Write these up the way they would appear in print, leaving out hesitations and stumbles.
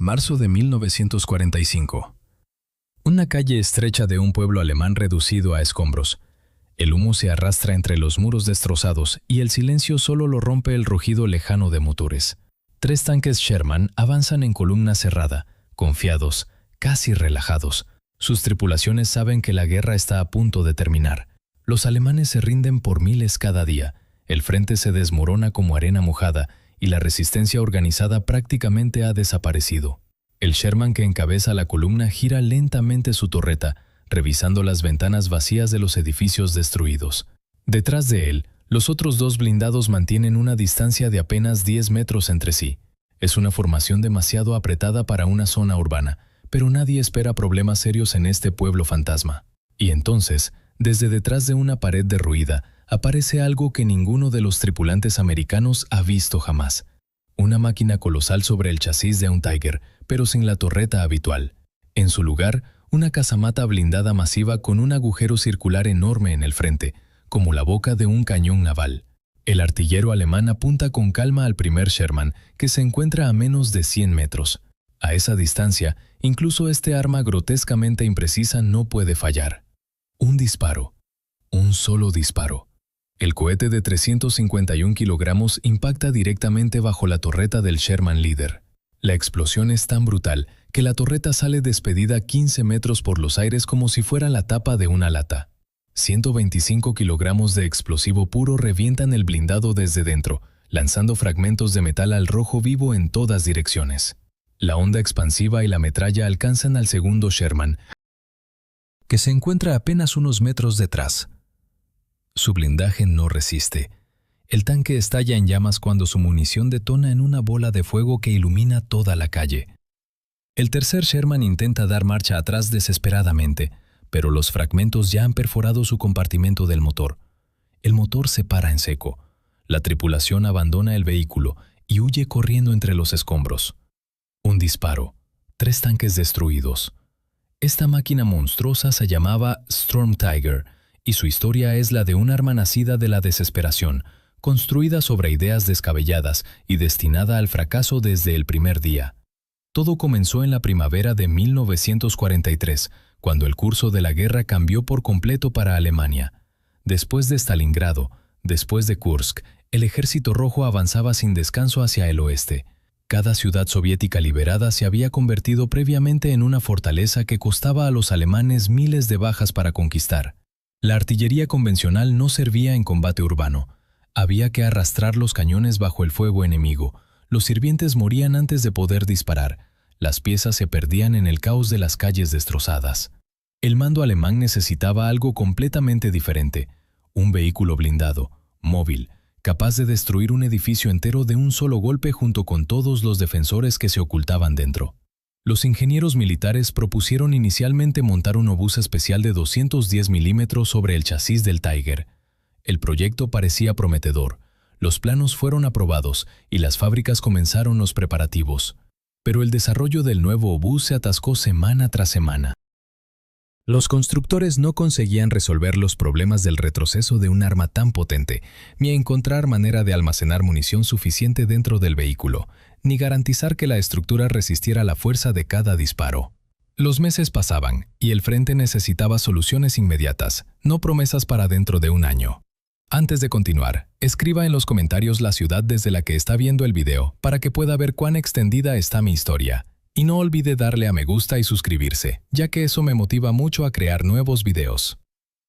marzo de 1945. Una calle estrecha de un pueblo alemán reducido a escombros. El humo se arrastra entre los muros destrozados y el silencio solo lo rompe el rugido lejano de motores. 3 tanques Sherman avanzan en columna cerrada, confiados, casi relajados. Sus tripulaciones saben que la guerra está a punto de terminar. Los alemanes se rinden por miles cada día. El frente se desmorona como arena mojada y la resistencia organizada prácticamente ha desaparecido. El Sherman que encabeza la columna gira lentamente su torreta, revisando las ventanas vacías de los edificios destruidos. Detrás de él, los otros 2 blindados mantienen una distancia de apenas 10 metros entre sí. Es una formación demasiado apretada para una zona urbana, pero nadie espera problemas serios en este pueblo fantasma. Y entonces, desde detrás de una pared derruida, aparece algo que ninguno de los tripulantes americanos ha visto jamás. Una máquina colosal sobre el chasis de un Tiger, pero sin la torreta habitual. En su lugar, una casamata blindada masiva con un agujero circular enorme en el frente, como la boca de un cañón naval. El artillero alemán apunta con calma al primer Sherman, que se encuentra a menos de 100 metros. A esa distancia, incluso este arma grotescamente imprecisa no puede fallar. Un disparo. Un solo disparo. El cohete de 351 kilogramos impacta directamente bajo la torreta del Sherman líder. La explosión es tan brutal que la torreta sale despedida 15 metros por los aires como si fuera la tapa de una lata. 125 kilogramos de explosivo puro revientan el blindado desde dentro, lanzando fragmentos de metal al rojo vivo en todas direcciones. La onda expansiva y la metralla alcanzan al segundo Sherman, que se encuentra apenas unos metros detrás. Su blindaje no resiste. El tanque estalla en llamas cuando su munición detona en una bola de fuego que ilumina toda la calle. El tercer Sherman intenta dar marcha atrás desesperadamente, pero los fragmentos ya han perforado su compartimento del motor. El motor se para en seco. La tripulación abandona el vehículo y huye corriendo entre los escombros. Un disparo. 3 tanques destruidos. Esta máquina monstruosa se llamaba Storm Tiger, y su historia es la de un arma nacida de la desesperación, construida sobre ideas descabelladas y destinada al fracaso desde el primer día. Todo comenzó en la primavera de 1943, cuando el curso de la guerra cambió por completo para Alemania. Después de Stalingrado, después de Kursk, el Ejército Rojo avanzaba sin descanso hacia el oeste. Cada ciudad soviética liberada se había convertido previamente en una fortaleza que costaba a los alemanes miles de bajas para conquistar. La artillería convencional no servía en combate urbano. Había que arrastrar los cañones bajo el fuego enemigo. Los sirvientes morían antes de poder disparar. Las piezas se perdían en el caos de las calles destrozadas. El mando alemán necesitaba algo completamente diferente. Un vehículo blindado, móvil, capaz de destruir un edificio entero de un solo golpe junto con todos los defensores que se ocultaban dentro. Los ingenieros militares propusieron inicialmente montar un obús especial de 210 milímetros sobre el chasis del Tiger. El proyecto parecía prometedor. Los planos fueron aprobados y las fábricas comenzaron los preparativos. Pero el desarrollo del nuevo obús se atascó semana tras semana. Los constructores no conseguían resolver los problemas del retroceso de un arma tan potente, ni encontrar manera de almacenar munición suficiente dentro del vehículo, ni garantizar que la estructura resistiera la fuerza de cada disparo. Los meses pasaban, y el frente necesitaba soluciones inmediatas, no promesas para dentro de un año. Antes de continuar, escriba en los comentarios la ciudad desde la que está viendo el video para que pueda ver cuán extendida está mi historia. Y no olvide darle a me gusta y suscribirse, ya que eso me motiva mucho a crear nuevos videos.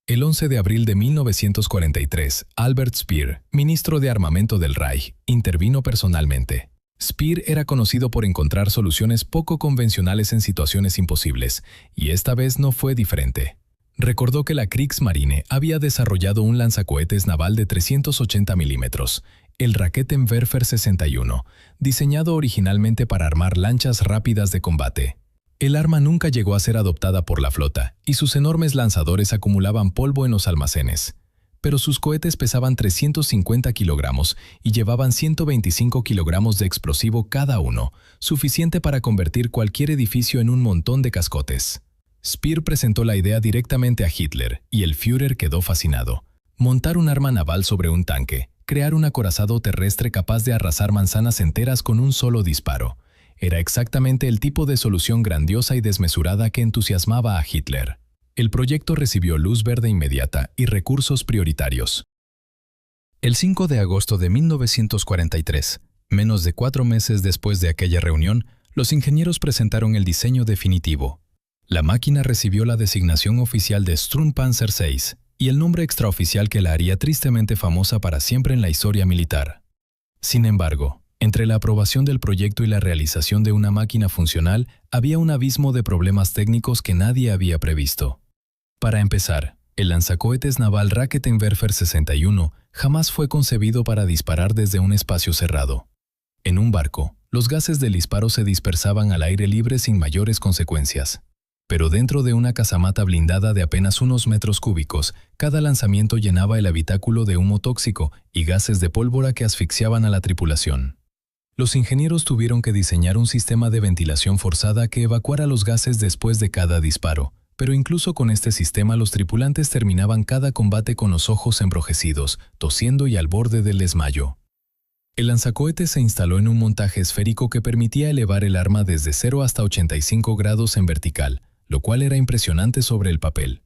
El 11 de abril de 1943, Albert Speer, ministro de Armamento del Reich, intervino personalmente. Speer era conocido por encontrar soluciones poco convencionales en situaciones imposibles, y esta vez no fue diferente. Recordó que la Kriegsmarine había desarrollado un lanzacohetes naval de 380 milímetros, el Raketenwerfer 61, diseñado originalmente para armar lanchas rápidas de combate. El arma nunca llegó a ser adoptada por la flota, y sus enormes lanzadores acumulaban polvo en los almacenes. Pero sus cohetes pesaban 350 kilogramos y llevaban 125 kilogramos de explosivo cada uno, suficiente para convertir cualquier edificio en un montón de cascotes. Speer presentó la idea directamente a Hitler, y el Führer quedó fascinado. Montar un arma naval sobre un tanque, crear un acorazado terrestre capaz de arrasar manzanas enteras con un solo disparo. era exactamente el tipo de solución grandiosa y desmesurada que entusiasmaba a Hitler. El proyecto recibió luz verde inmediata y recursos prioritarios. El 5 de agosto de 1943, menos de 4 meses después de aquella reunión, los ingenieros presentaron el diseño definitivo. La máquina recibió la designación oficial de Sturmpanzer VI y el nombre extraoficial que la haría tristemente famosa para siempre en la historia militar. Sin embargo, entre la aprobación del proyecto y la realización de una máquina funcional, había un abismo de problemas técnicos que nadie había previsto. Para empezar, el lanzacohetes naval Raketenwerfer 61 jamás fue concebido para disparar desde un espacio cerrado. En un barco, los gases del disparo se dispersaban al aire libre sin mayores consecuencias. Pero dentro de una casamata blindada de apenas unos metros cúbicos, cada lanzamiento llenaba el habitáculo de humo tóxico y gases de pólvora que asfixiaban a la tripulación. Los ingenieros tuvieron que diseñar un sistema de ventilación forzada que evacuara los gases después de cada disparo, pero incluso con este sistema los tripulantes terminaban cada combate con los ojos enrojecidos, tosiendo y al borde del desmayo. El lanzacohetes se instaló en un montaje esférico que permitía elevar el arma desde 0 hasta 85 grados en vertical, lo cual era impresionante sobre el papel.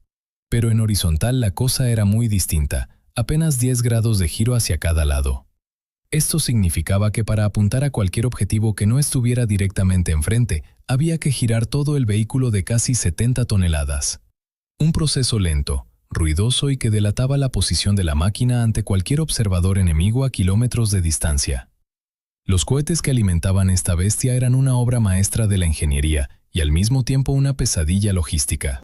Pero en horizontal la cosa era muy distinta, apenas 10 grados de giro hacia cada lado. Esto significaba que para apuntar a cualquier objetivo que no estuviera directamente enfrente, había que girar todo el vehículo de casi 70 toneladas. Un proceso lento, ruidoso y que delataba la posición de la máquina ante cualquier observador enemigo a kilómetros de distancia. Los cohetes que alimentaban esta bestia eran una obra maestra de la ingeniería y al mismo tiempo una pesadilla logística.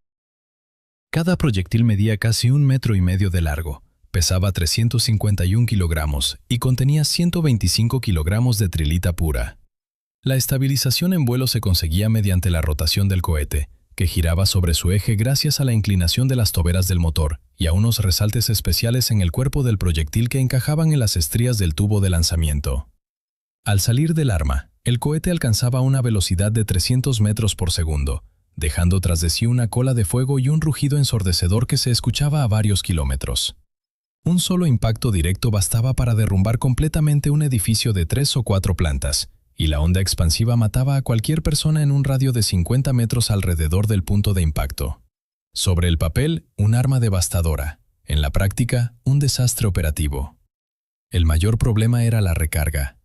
Cada proyectil medía casi 1,5 metros de largo, pesaba 351 kilogramos y contenía 125 kilogramos de trilita pura. La estabilización en vuelo se conseguía mediante la rotación del cohete, que giraba sobre su eje gracias a la inclinación de las toberas del motor y a unos resaltes especiales en el cuerpo del proyectil que encajaban en las estrías del tubo de lanzamiento. Al salir del arma, el cohete alcanzaba una velocidad de 300 metros por segundo, dejando tras de sí una cola de fuego y un rugido ensordecedor que se escuchaba a varios kilómetros. Un solo impacto directo bastaba para derrumbar completamente un edificio de 3 o 4 plantas, y la onda expansiva mataba a cualquier persona en un radio de 50 metros alrededor del punto de impacto. Sobre el papel, un arma devastadora. En la práctica, un desastre operativo. El mayor problema era la recarga.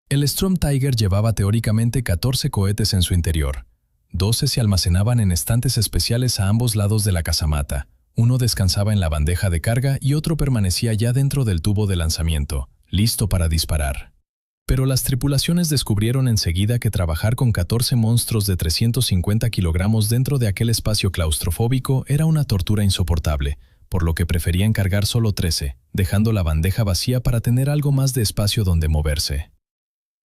El Storm Tiger llevaba teóricamente 14 cohetes en su interior. 12 se almacenaban en estantes especiales a ambos lados de la casamata. Uno descansaba en la bandeja de carga y otro permanecía ya dentro del tubo de lanzamiento, listo para disparar. Pero las tripulaciones descubrieron enseguida que trabajar con 14 monstruos de 350 kilogramos dentro de aquel espacio claustrofóbico era una tortura insoportable, por lo que preferían cargar solo 13, dejando la bandeja vacía para tener algo más de espacio donde moverse.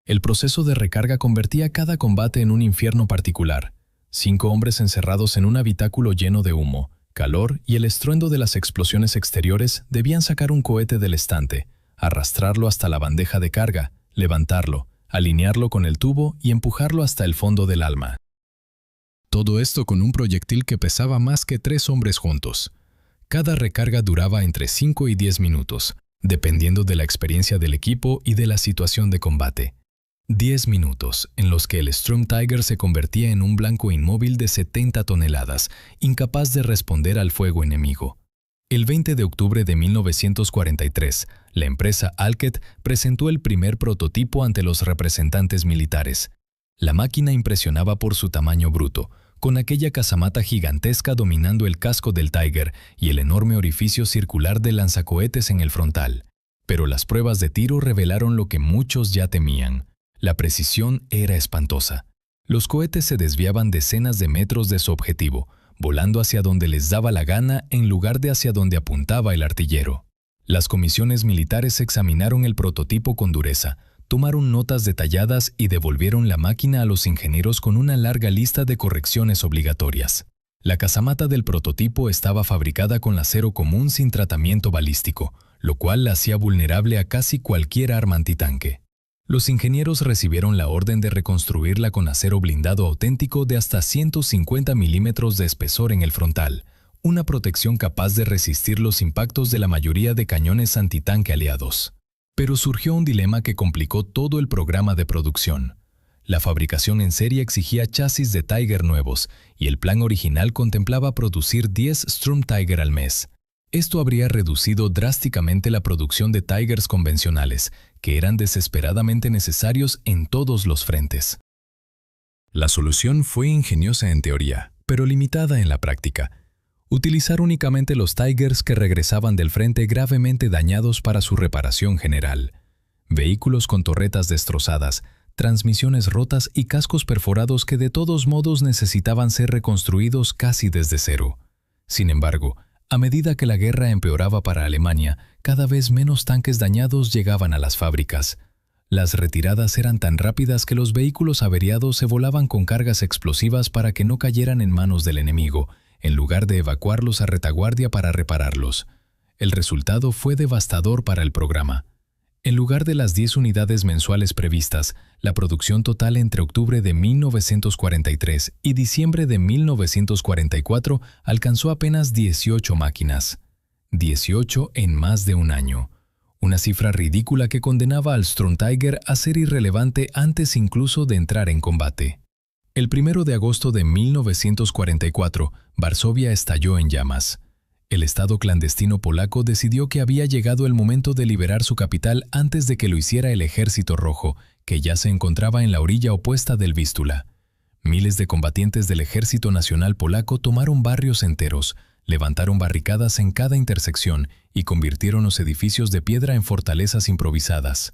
El proceso de recarga convertía cada combate en un infierno particular. 5 hombres encerrados en un habitáculo lleno de humo, calor y el estruendo de las explosiones exteriores debían sacar un cohete del estante, arrastrarlo hasta la bandeja de carga, levantarlo, alinearlo con el tubo y empujarlo hasta el fondo del alma. Todo esto con un proyectil que pesaba más que 3 hombres juntos. Cada recarga duraba entre 5 y 10 minutos, dependiendo de la experiencia del equipo y de la situación de combate. 10 minutos en los que el Storm Tiger se convertía en un blanco inmóvil de 70 toneladas, incapaz de responder al fuego enemigo. El 20 de octubre de 1943, la empresa Alket presentó el primer prototipo ante los representantes militares. La máquina impresionaba por su tamaño bruto, con aquella casamata gigantesca dominando el casco del Tiger y el enorme orificio circular del lanzacohetes en el frontal. Pero las pruebas de tiro revelaron lo que muchos ya temían. La precisión era espantosa. Los cohetes se desviaban decenas de metros de su objetivo, volando hacia donde les daba la gana en lugar de hacia donde apuntaba el artillero. Las comisiones militares examinaron el prototipo con dureza, tomaron notas detalladas y devolvieron la máquina a los ingenieros con una larga lista de correcciones obligatorias. La casamata del prototipo estaba fabricada con acero común sin tratamiento balístico, lo cual la hacía vulnerable a casi cualquier arma antitanque. Los ingenieros recibieron la orden de reconstruirla con acero blindado auténtico de hasta 150 milímetros de espesor en el frontal, una protección capaz de resistir los impactos de la mayoría de cañones antitanque aliados. Pero surgió un dilema que complicó todo el programa de producción. La fabricación en serie exigía chasis de Tiger nuevos, y el plan original contemplaba producir 10 Sturm Tiger al mes. Esto habría reducido drásticamente la producción de Tigers convencionales, que eran desesperadamente necesarios en todos los frentes. La solución fue ingeniosa en teoría, pero limitada en la práctica. Utilizar únicamente los Tigers que regresaban del frente gravemente dañados para su reparación general. Vehículos con torretas destrozadas, transmisiones rotas y cascos perforados que de todos modos necesitaban ser reconstruidos casi desde cero. Sin embargo, a medida que la guerra empeoraba para Alemania, cada vez menos tanques dañados llegaban a las fábricas. Las retiradas eran tan rápidas que los vehículos averiados se volaban con cargas explosivas para que no cayeran en manos del enemigo, en lugar de evacuarlos a retaguardia para repararlos. El resultado fue devastador para el programa. En lugar de las 10 unidades mensuales previstas, la producción total entre octubre de 1943 y diciembre de 1944 alcanzó apenas 18 máquinas. 18 en más de un año. Una cifra ridícula que condenaba al Sturm Tiger a ser irrelevante antes incluso de entrar en combate. El 1 de agosto de 1944, Varsovia estalló en llamas. El Estado clandestino polaco decidió que había llegado el momento de liberar su capital antes de que lo hiciera el Ejército Rojo, que ya se encontraba en la orilla opuesta del Vístula. Miles de combatientes del Ejército Nacional Polaco tomaron barrios enteros, levantaron barricadas en cada intersección y convirtieron los edificios de piedra en fortalezas improvisadas.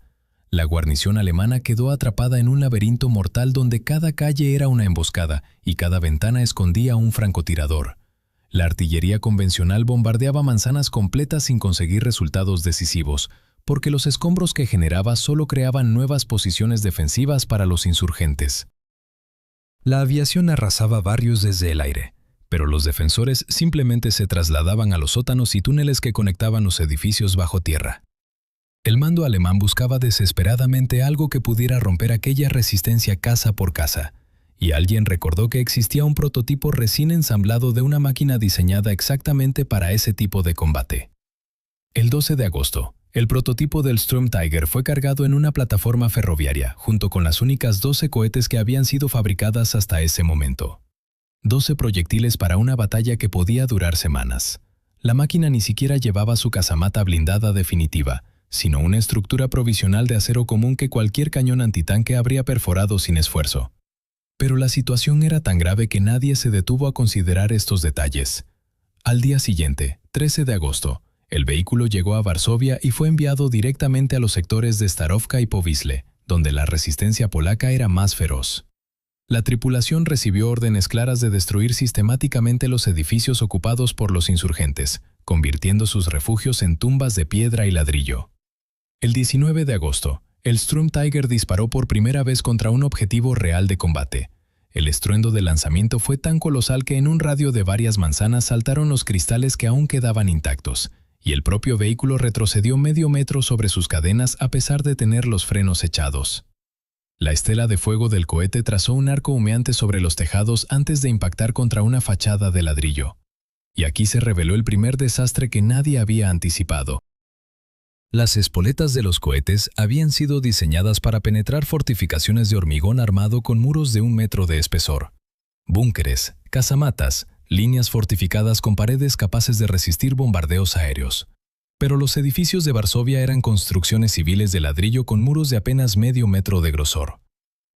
La guarnición alemana quedó atrapada en un laberinto mortal donde cada calle era una emboscada y cada ventana escondía a un francotirador. La artillería convencional bombardeaba manzanas completas sin conseguir resultados decisivos, porque los escombros que generaba solo creaban nuevas posiciones defensivas para los insurgentes. La aviación arrasaba barrios desde el aire, pero los defensores simplemente se trasladaban a los sótanos y túneles que conectaban los edificios bajo tierra. El mando alemán buscaba desesperadamente algo que pudiera romper aquella resistencia casa por casa, y alguien recordó que existía un prototipo recién ensamblado de una máquina diseñada exactamente para ese tipo de combate. El 12 de agosto, el prototipo del Sturm Tiger fue cargado en una plataforma ferroviaria, junto con las únicas 12 cohetes que habían sido fabricadas hasta ese momento. 12 proyectiles para una batalla que podía durar semanas. La máquina ni siquiera llevaba su casamata blindada definitiva, sino una estructura provisional de acero común que cualquier cañón antitanque habría perforado sin esfuerzo. Pero la situación era tan grave que nadie se detuvo a considerar estos detalles. Al día siguiente, 13 de agosto, el vehículo llegó a Varsovia y fue enviado directamente a los sectores de Starówka y Powiśle, donde la resistencia polaca era más feroz. La tripulación recibió órdenes claras de destruir sistemáticamente los edificios ocupados por los insurgentes, convirtiendo sus refugios en tumbas de piedra y ladrillo. El 19 de agosto, el Sturm Tiger disparó por primera vez contra un objetivo real de combate. El estruendo del lanzamiento fue tan colosal que en un radio de varias manzanas saltaron los cristales que aún quedaban intactos, y el propio vehículo retrocedió medio metro sobre sus cadenas a pesar de tener los frenos echados. La estela de fuego del cohete trazó un arco humeante sobre los tejados antes de impactar contra una fachada de ladrillo. Y aquí se reveló el primer desastre que nadie había anticipado. Las espoletas de los cohetes habían sido diseñadas para penetrar fortificaciones de hormigón armado con muros de 1 metro de espesor. Búnkeres, casamatas, líneas fortificadas con paredes capaces de resistir bombardeos aéreos. Pero los edificios de Varsovia eran construcciones civiles de ladrillo con muros de apenas medio metro de grosor.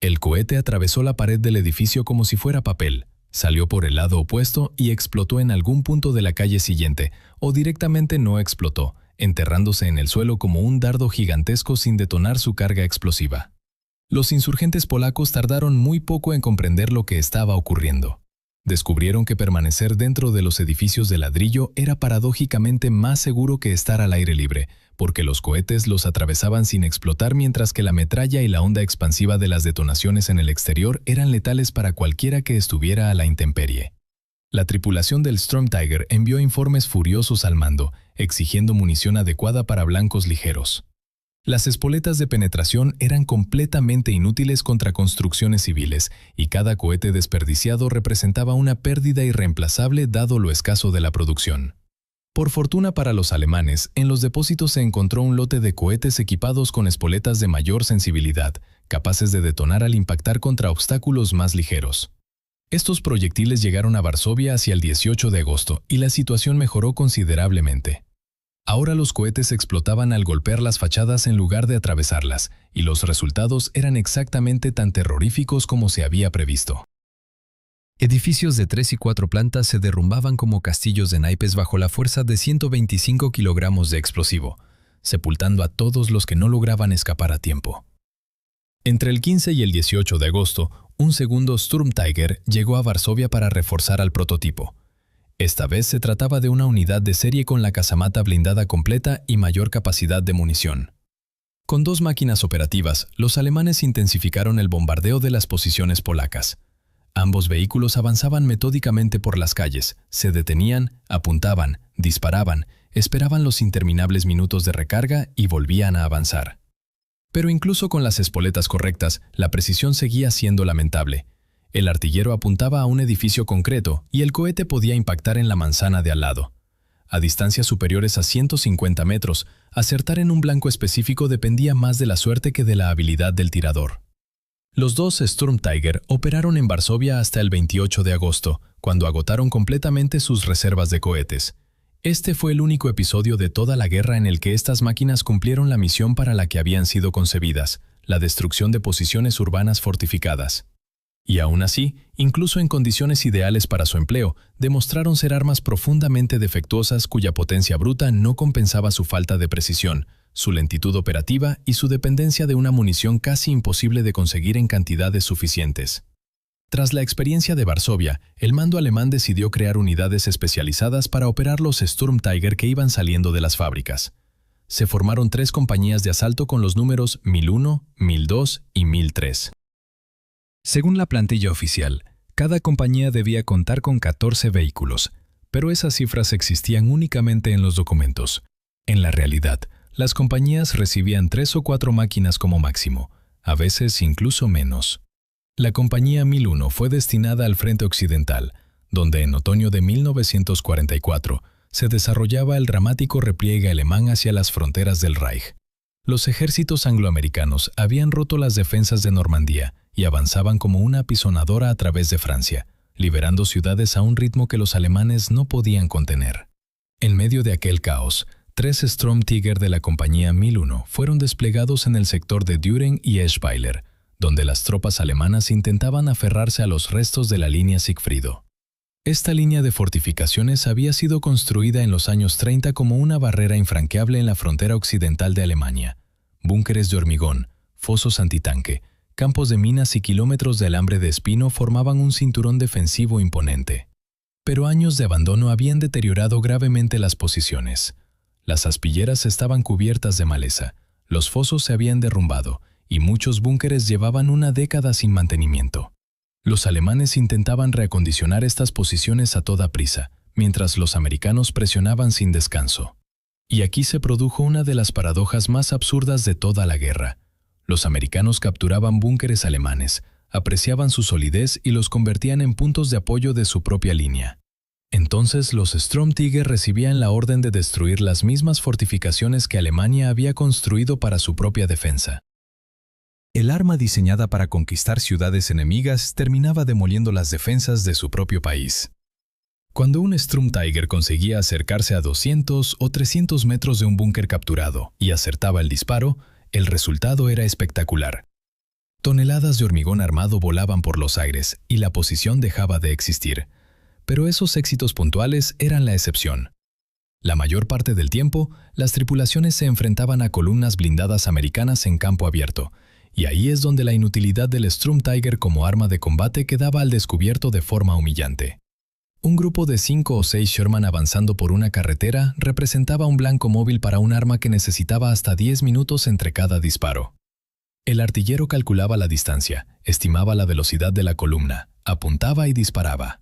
El cohete atravesó la pared del edificio como si fuera papel, salió por el lado opuesto y explotó en algún punto de la calle siguiente, o directamente no explotó, enterrándose en el suelo como un dardo gigantesco sin detonar su carga explosiva. Los insurgentes polacos tardaron muy poco en comprender lo que estaba ocurriendo. Descubrieron que permanecer dentro de los edificios de ladrillo era paradójicamente más seguro que estar al aire libre, porque los cohetes los atravesaban sin explotar mientras que la metralla y la onda expansiva de las detonaciones en el exterior eran letales para cualquiera que estuviera a la intemperie. La tripulación del Sturm Tiger envió informes furiosos al mando, exigiendo munición adecuada para blancos ligeros. Las espoletas de penetración eran completamente inútiles contra construcciones civiles, y cada cohete desperdiciado representaba una pérdida irreemplazable dado lo escaso de la producción. Por fortuna para los alemanes, en los depósitos se encontró un lote de cohetes equipados con espoletas de mayor sensibilidad, capaces de detonar al impactar contra obstáculos más ligeros. Estos proyectiles llegaron a Varsovia hacia el 18 de agosto y la situación mejoró considerablemente. Ahora los cohetes explotaban al golpear las fachadas en lugar de atravesarlas, y los resultados eran exactamente tan terroríficos como se había previsto. Edificios de 3 y 4 plantas se derrumbaban como castillos de naipes bajo la fuerza de 125 kilogramos de explosivo, sepultando a todos los que no lograban escapar a tiempo. Entre el 15 y el 18 de agosto, un segundo Sturmtiger llegó a Varsovia para reforzar al prototipo. Esta vez se trataba de una unidad de serie con la casamata blindada completa y mayor capacidad de munición. Con 2 máquinas operativas, los alemanes intensificaron el bombardeo de las posiciones polacas. Ambos vehículos avanzaban metódicamente por las calles, se detenían, apuntaban, disparaban, esperaban los interminables minutos de recarga y volvían a avanzar. Pero incluso con las espoletas correctas, la precisión seguía siendo lamentable. El artillero apuntaba a un edificio concreto y el cohete podía impactar en la manzana de al lado. A distancias superiores a 150 metros, acertar en un blanco específico dependía más de la suerte que de la habilidad del tirador. Los 2 Sturmtiger operaron en Varsovia hasta el 28 de agosto, cuando agotaron completamente sus reservas de cohetes. Este fue el único episodio de toda la guerra en el que estas máquinas cumplieron la misión para la que habían sido concebidas, la destrucción de posiciones urbanas fortificadas. Y aún así, incluso en condiciones ideales para su empleo, demostraron ser armas profundamente defectuosas cuya potencia bruta no compensaba su falta de precisión, su lentitud operativa y su dependencia de una munición casi imposible de conseguir en cantidades suficientes. Tras la experiencia de Varsovia, el mando alemán decidió crear unidades especializadas para operar los Sturmtiger que iban saliendo de las fábricas. Se formaron 3 compañías de asalto con los números 1001, 1002 y 1003. Según la plantilla oficial, cada compañía debía contar con 14 vehículos, pero esas cifras existían únicamente en los documentos. En la realidad, las compañías recibían 3 o 4 máquinas como máximo, a veces incluso menos. La compañía 1001 fue destinada al frente occidental, donde en otoño de 1944 se desarrollaba el dramático repliegue alemán hacia las fronteras del Reich. Los ejércitos angloamericanos habían roto las defensas de Normandía y avanzaban como una apisonadora a través de Francia, liberando ciudades a un ritmo que los alemanes no podían contener. En medio de aquel caos, 3 Sturmtiger de la compañía 1001 fueron desplegados en el sector de Düren y Eschweiler, donde las tropas alemanas intentaban aferrarse a los restos de la línea Sigfrido. Esta línea de fortificaciones había sido construida en los años 30 como una barrera infranqueable en la frontera occidental de Alemania. Búnkeres de hormigón, fosos antitanque, campos de minas y kilómetros de alambre de espino formaban un cinturón defensivo imponente. Pero años de abandono habían deteriorado gravemente las posiciones. Las aspilleras estaban cubiertas de maleza, los fosos se habían derrumbado y muchos búnkeres llevaban una década sin mantenimiento. Los alemanes intentaban reacondicionar estas posiciones a toda prisa, mientras los americanos presionaban sin descanso. Y aquí se produjo una de las paradojas más absurdas de toda la guerra. Los americanos capturaban búnkeres alemanes, apreciaban su solidez y los convertían en puntos de apoyo de su propia línea. Entonces los Sturmtiger recibían la orden de destruir las mismas fortificaciones que Alemania había construido para su propia defensa. El arma diseñada para conquistar ciudades enemigas terminaba demoliendo las defensas de su propio país. Cuando un Sturmtiger conseguía acercarse a 200 o 300 metros de un búnker capturado y acertaba el disparo, el resultado era espectacular. Toneladas de hormigón armado volaban por los aires y la posición dejaba de existir. Pero esos éxitos puntuales eran la excepción. La mayor parte del tiempo, las tripulaciones se enfrentaban a columnas blindadas americanas en campo abierto, y ahí es donde la inutilidad del Sturmtiger como arma de combate quedaba al descubierto de forma humillante. Un grupo de 5 o 6 Sherman avanzando por una carretera representaba un blanco móvil para un arma que necesitaba hasta 10 minutos entre cada disparo. El artillero calculaba la distancia, estimaba la velocidad de la columna, apuntaba y disparaba.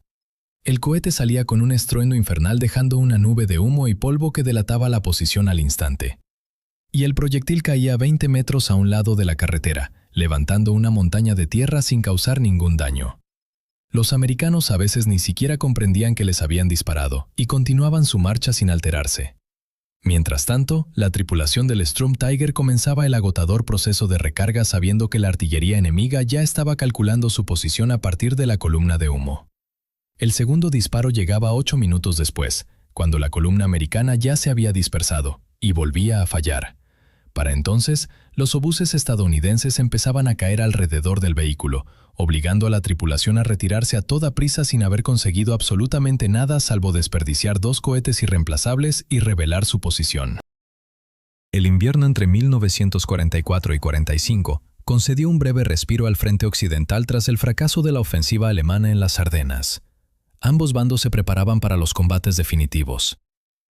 El cohete salía con un estruendo infernal dejando una nube de humo y polvo que delataba la posición al instante. Y el proyectil caía 20 metros a un lado de la carretera, levantando una montaña de tierra sin causar ningún daño. Los americanos a veces ni siquiera comprendían que les habían disparado y continuaban su marcha sin alterarse. Mientras tanto, la tripulación del Storm Tiger comenzaba el agotador proceso de recarga sabiendo que la artillería enemiga ya estaba calculando su posición a partir de la columna de humo. El segundo disparo llegaba 8 minutos después, cuando la columna americana ya se había dispersado y volvía a fallar. Para entonces, los obuses estadounidenses empezaban a caer alrededor del vehículo, obligando a la tripulación a retirarse a toda prisa sin haber conseguido absolutamente nada salvo desperdiciar 2 cohetes irreemplazables y revelar su posición. El invierno entre 1944 y 45 concedió un breve respiro al frente occidental tras el fracaso de la ofensiva alemana en las Ardenas. Ambos bandos se preparaban para los combates definitivos.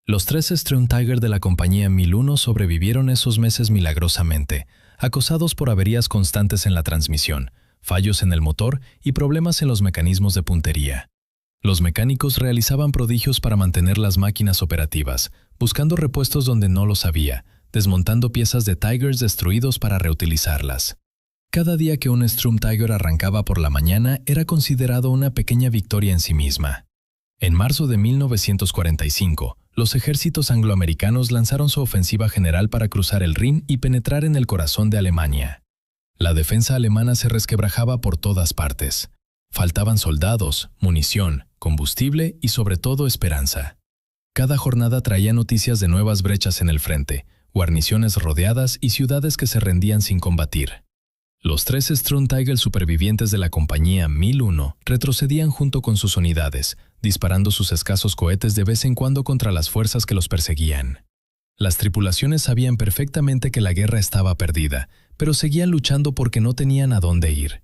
Los 3 Storm Tiger de la compañía 1001 sobrevivieron esos meses milagrosamente, acosados por averías constantes en la transmisión, fallos en el motor y problemas en los mecanismos de puntería. Los mecánicos realizaban prodigios para mantener las máquinas operativas, buscando repuestos donde no los había, desmontando piezas de Tigers destruidos para reutilizarlas. Cada día que un Storm Tiger arrancaba por la mañana era considerado una pequeña victoria en sí misma. En marzo de 1945, los ejércitos angloamericanos lanzaron su ofensiva general para cruzar el Rin y penetrar en el corazón de Alemania. La defensa alemana se resquebrajaba por todas partes. Faltaban soldados, munición, combustible y sobre todo esperanza. Cada jornada traía noticias de nuevas brechas en el frente, guarniciones rodeadas y ciudades que se rendían sin combatir. Los 3 Storm Tiger supervivientes de la compañía 1001 retrocedían junto con sus unidades, disparando sus escasos cohetes de vez en cuando contra las fuerzas que los perseguían. Las tripulaciones sabían perfectamente que la guerra estaba perdida, pero seguían luchando porque no tenían a dónde ir.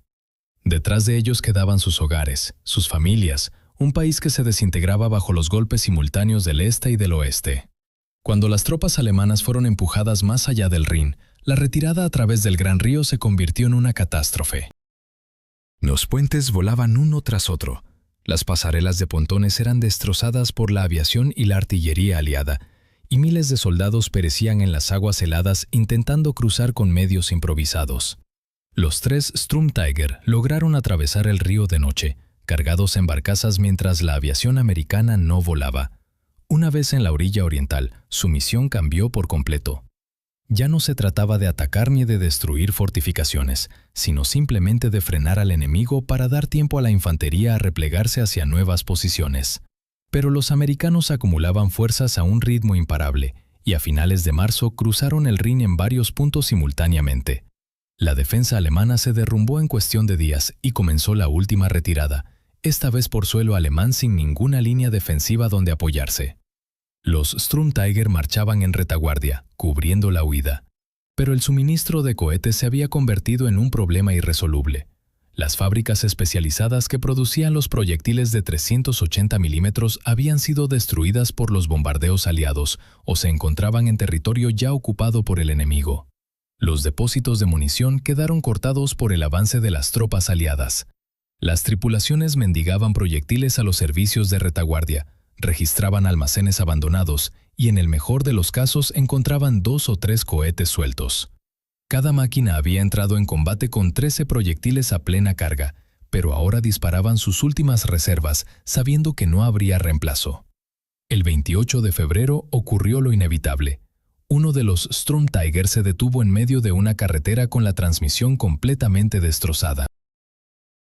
Detrás de ellos quedaban sus hogares, sus familias, un país que se desintegraba bajo los golpes simultáneos del este y del oeste. Cuando las tropas alemanas fueron empujadas más allá del Rin, la retirada a través del Gran Río se convirtió en una catástrofe. Los puentes volaban uno tras otro. Las pasarelas de pontones eran destrozadas por la aviación y la artillería aliada, y miles de soldados perecían en las aguas heladas intentando cruzar con medios improvisados. Los 3 Storm Tiger lograron atravesar el río de noche, cargados en barcazas mientras la aviación americana no volaba. Una vez en la orilla oriental, su misión cambió por completo. Ya no se trataba de atacar ni de destruir fortificaciones, sino simplemente de frenar al enemigo para dar tiempo a la infantería a replegarse hacia nuevas posiciones. Pero los americanos acumulaban fuerzas a un ritmo imparable, y a finales de marzo cruzaron el Rin en varios puntos simultáneamente. La defensa alemana se derrumbó en cuestión de días y comenzó la última retirada, esta vez por suelo alemán sin ninguna línea defensiva donde apoyarse. Los Storm Tiger marchaban en retaguardia, cubriendo la huida. Pero el suministro de cohetes se había convertido en un problema irresoluble. Las fábricas especializadas que producían los proyectiles de 380 milímetros habían sido destruidas por los bombardeos aliados o se encontraban en territorio ya ocupado por el enemigo. Los depósitos de munición quedaron cortados por el avance de las tropas aliadas. Las tripulaciones mendigaban proyectiles a los servicios de retaguardia, registraban almacenes abandonados y en el mejor de los casos encontraban 2 o 3 cohetes sueltos. Cada máquina había entrado en combate con 13 proyectiles a plena carga, pero ahora disparaban sus últimas reservas sabiendo que no habría reemplazo. El 28 de febrero ocurrió lo inevitable. Uno de los Storm Tiger se detuvo en medio de una carretera con la transmisión completamente destrozada.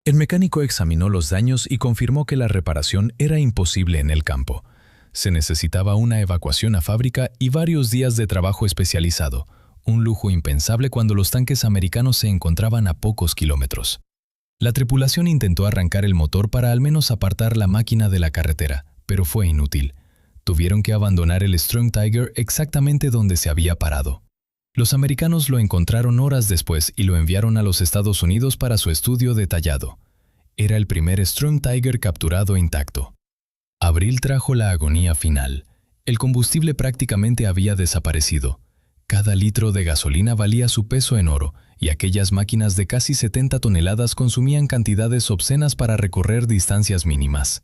El mecánico examinó los daños y confirmó que la reparación era imposible en el campo. Se necesitaba una evacuación a fábrica y varios días de trabajo especializado, un lujo impensable cuando los tanques americanos se encontraban a pocos kilómetros. La tripulación intentó arrancar el motor para al menos apartar la máquina de la carretera, pero fue inútil. Tuvieron que abandonar el Storm Tiger exactamente donde se había parado. Los americanos lo encontraron horas después y lo enviaron a los Estados Unidos para su estudio detallado. Era el primer Storm Tiger capturado intacto. Abril trajo la agonía final. El combustible prácticamente había desaparecido. Cada litro de gasolina valía su peso en oro, y aquellas máquinas de casi 70 toneladas consumían cantidades obscenas para recorrer distancias mínimas.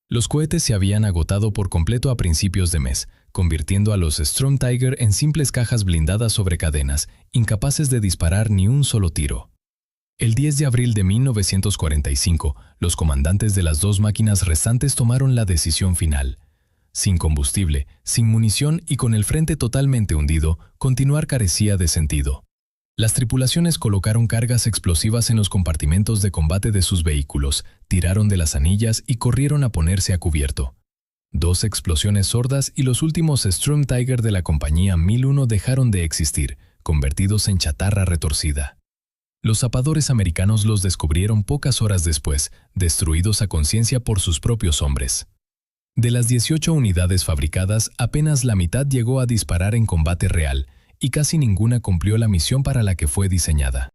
Los cohetes se habían agotado por completo a principios de mes, convirtiendo a los Storm Tiger en simples cajas blindadas sobre cadenas, incapaces de disparar ni un solo tiro. El 10 de abril de 1945, los comandantes de las 2 máquinas restantes tomaron la decisión final. Sin combustible, sin munición y con el frente totalmente hundido, continuar carecía de sentido. Las tripulaciones colocaron cargas explosivas en los compartimentos de combate de sus vehículos, tiraron de las anillas y corrieron a ponerse a cubierto. 2 explosiones sordas y los últimos Storm Tiger de la compañía 1001 dejaron de existir, convertidos en chatarra retorcida. Los zapadores americanos los descubrieron pocas horas después, destruidos a conciencia por sus propios hombres. De las 18 unidades fabricadas, apenas la mitad llegó a disparar en combate real, y casi ninguna cumplió la misión para la que fue diseñada.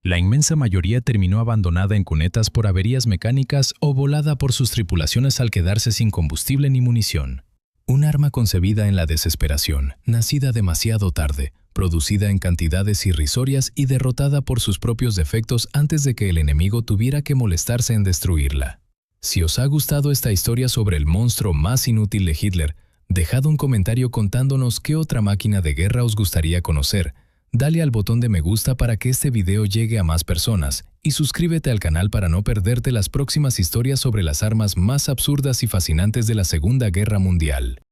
La inmensa mayoría terminó abandonada en cunetas por averías mecánicas o volada por sus tripulaciones al quedarse sin combustible ni munición. Un arma concebida en la desesperación, nacida demasiado tarde, producida en cantidades irrisorias y derrotada por sus propios defectos antes de que el enemigo tuviera que molestarse en destruirla. Si os ha gustado esta historia sobre el monstruo más inútil de Hitler, dejad un comentario contándonos qué otra máquina de guerra os gustaría conocer. Dale al botón de me gusta para que este video llegue a más personas y suscríbete al canal para no perderte las próximas historias sobre las armas más absurdas y fascinantes de la Segunda Guerra Mundial.